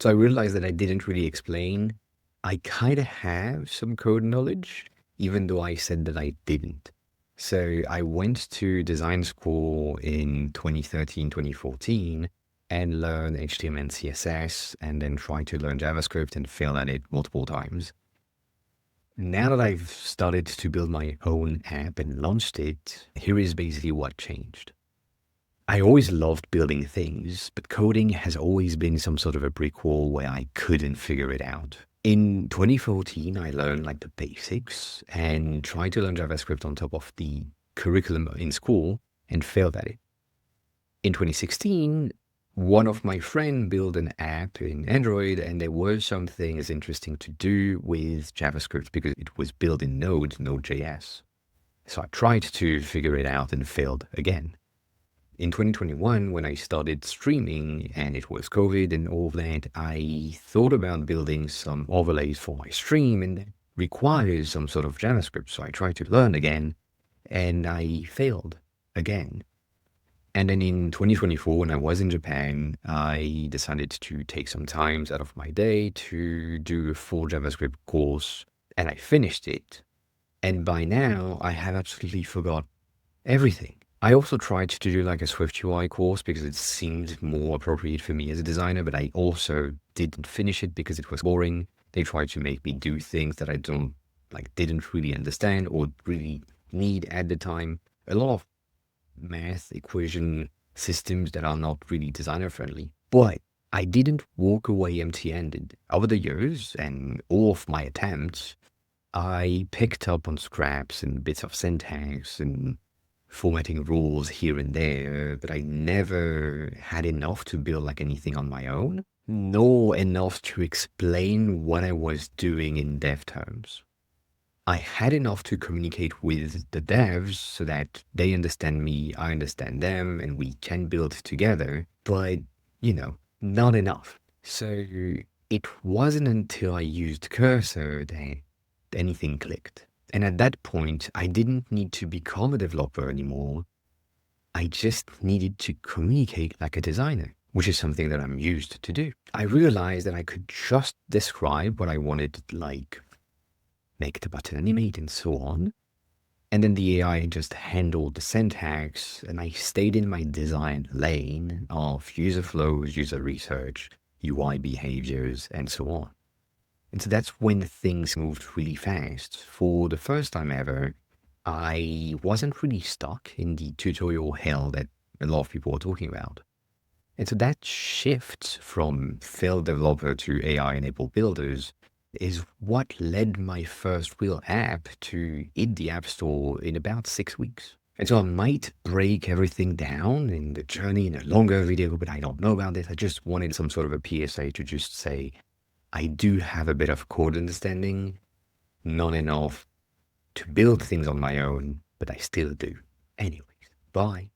So I realized that I didn't really explain. I kind of have some code knowledge, even though I said that I didn't. So I went to design school in 2013, 2014 and learned HTML and CSS and then tried to learn JavaScript and failed at it multiple times. Now that I've started to build my own app and launched it, here is basically what changed. I always loved building things, but coding has always been some sort of a brick wall where I couldn't figure it out. In 2014, I learned like the basics and tried to learn JavaScript on top of the curriculum in school and failed at it. In 2016, one of my friends built an app in Android and there were some things interesting to do with JavaScript because it was built in Node.js. So I tried to figure it out and failed again. In 2021, when I started streaming and it was COVID and all of that, I thought about building some overlays for my stream and that requires some sort of JavaScript. So I tried to learn again and I failed again. And then in 2024, when I was in Japan, I decided to take some time out of my day to do a full JavaScript course and I finished it. And by now I have absolutely forgot everything. I also tried to do like a Swift UI course because it seemed more appropriate for me as a designer, but I also didn't finish it because it was boring. They tried to make me do things that I didn't really understand or really need at the time. A lot of math equation systems that are not really designer friendly. But I didn't walk away empty-handed. Over the years and all of my attempts, I picked up on scraps and bits of syntax and formatting rules here and there, but I never had enough to build like anything on my own, nor enough to explain what I was doing in dev terms. I had enough to communicate with the devs so that they understand me, I understand them, and we can build together, but, not enough. So it wasn't until I used Cursor that anything clicked. And at that point, I didn't need to become a developer anymore. I just needed to communicate like a designer, which is something that I'm used to do. I realized that I could just describe what I wanted, like make the button animate and so on. And then the AI just handled the syntax and I stayed in my design lane of user flows, user research, UI behaviors, and so on. And so that's when things moved really fast. For the first time ever, I wasn't really stuck in the tutorial hell that a lot of people were talking about. And so that shift from failed developer to AI-enabled builders is what led my first real app to hit the App Store in about 6 weeks. And so I might break everything down in the journey in a longer video, but I don't know about this. I just wanted some sort of a PSA to just say, I do have a bit of code understanding, not enough to build things on my own, but I still do. Anyways, bye.